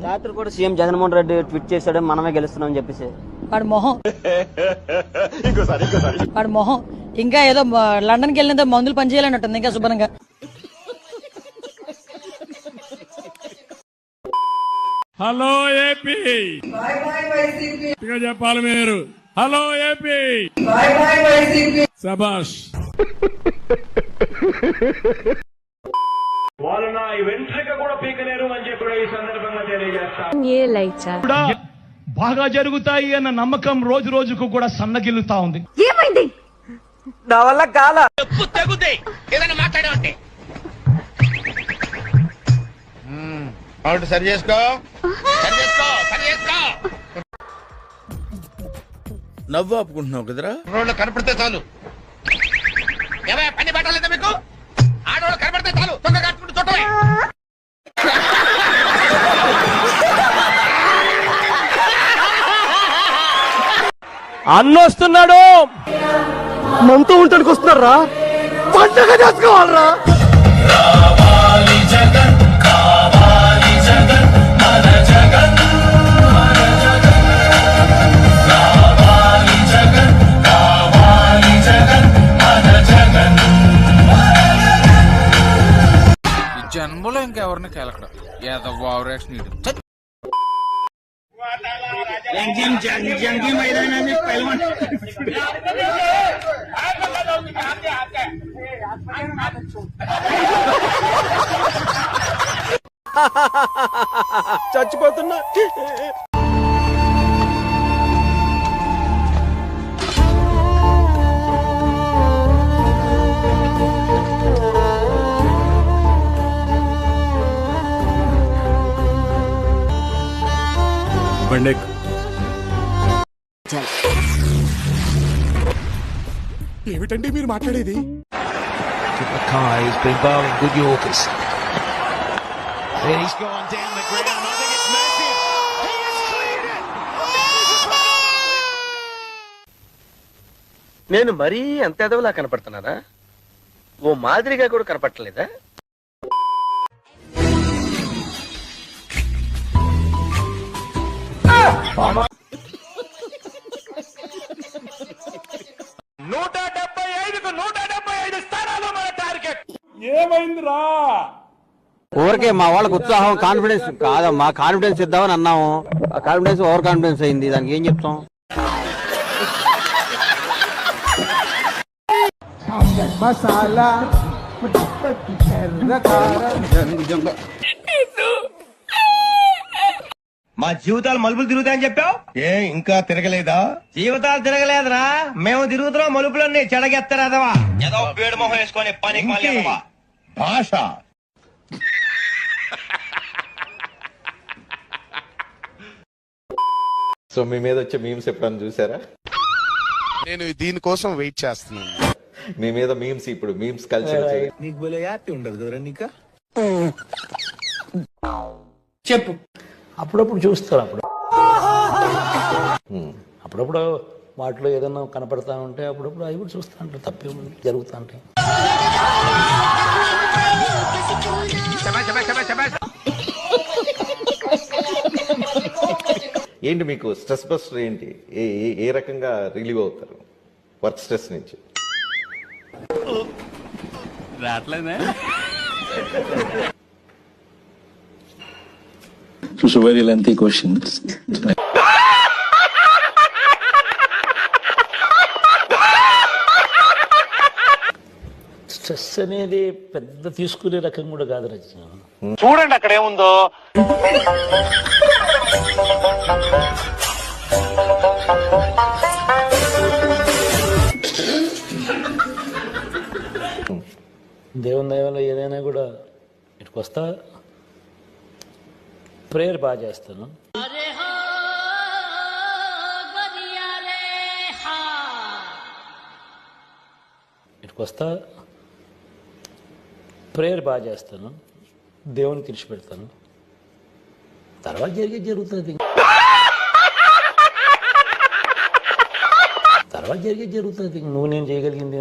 రాత్రి కూడా CM Jaganmohan Reddy tweet చేశాడు, మనమే గెలుస్తున్నాం అని చెప్పేసి. వాడు మొహం ఇంకా ఏదో లండన్కి వెళ్ళినంత మందులు పనిచేయాలన్నట్టుంది ఇంకా శుభ్రంగా. హలో ఏపీ చెప్పాలి మీరు. హలో ఏపీ శభాష్. వాళ్ళు నా వెంట్రిక కూడా పీకలేరు అని చెప్పి ఈ సందర్భంగా తెలియజేస్తాను. బాగా జరుగుతాయి అన్న నమ్మకం రోజు రోజుకు కూడా సన్నగిల్లుతా ఉంది. ఏమైంది? నా వల్ల కాల ఏదైనా మాట్లాడమంటే సరి చేసుకో. నవ్వు ఆపుకుంటున్నావు కదరా. రోడ్లు కనపడితే చాలు. ఏమైనా పని పట్టాలేదా మీకు? ఆడవాళ్ళు కనపడితే చాలు తొందర కట్టుకుంటూ చుట్టమే. అన్నొస్తున్నాడు, మనతో ఉండడానికి వస్తున్నారా? పండగ చేసుకోవాలరా. జన్మలో ఇంకెవరిని కేలకడం ఏదో ఓవరాక్షన్. చచ్చిపోతున్నా. ఏమిటండి మీరు మాట్లాడేది? నేను మరీ అంత ఎదవలా కనపడుతున్నారా? ఓ మాదిరిగా కూడా కనపడలేదా? ఏమైందిరా? ఊరికే మా వాళ్ళకి ఉత్సాహం, కాన్ఫిడెన్స్ కాదమ్మా, కాన్ఫిడెన్స్ ఇద్దామని అన్నాము. ఆ కాన్ఫిడెన్స్ ఓవర్ కాన్ఫిడెన్స్ అయింది. దానికి ఏం చెప్తాం? మా జీవితాలు మలుపులు తిరుగుతాయని చెప్పావు. ఏ ఇంకా తిరగలేదా? జీవితాలు తిరగలేదురా, మేము తిరుగుతున్నాం మలుపులన్నీ. చెడగెత్తరాదవా ఏదో పేడు మొహం వేసుకొని పని భాష. సో మీ మీద వచ్చే మీమ్స్ ఎప్పుడన్నా చూసారా? నేను దీనికోసం వెయిట్ చేస్తున్నాను. మీ మీద మీమ్స్, ఇప్పుడు మీమ్స్ కల్చర్ నీకు బోలే హ్యాపీ ఉండదు కదరా నీకా? చెప్పు. అప్పుడప్పుడు చూస్తారు. అప్పుడప్పుడు వాటిలో ఏదైనా కనపడతా ఉంటే అప్పుడప్పుడు అవి కూడా చూస్తూ ఉంటారు. తప్పే జరుగుతూ ఉంటాయి. ఏంటి మీకు స్ట్రెస్ బస్టర్ ఏంటి? ఏ రకంగా రిలీవ్ అవుతారు వర్క్ స్ట్రెస్ నుంచి? రావట్లేదే. It was a very lengthy question. Stress అనేది పెద్ద తీసుకునే రకం కూడా కాదు రచన. చూడండి అక్కడ ఏముందో. దేవుని దయ వల్ల ఏదైనా కూడా ఇటుకు వస్తా. ప్రేయర్ బాగా చేస్తాను. ఇటుకు వస్తా. ప్రేయర్ బాగా చేస్తాను. దేవునికి తెలిసి పెడతాను. తర్వాత జరుగుతుంది. తర్వాత జరుగుతుంది. నువ్వు నేను చేయగలిగింది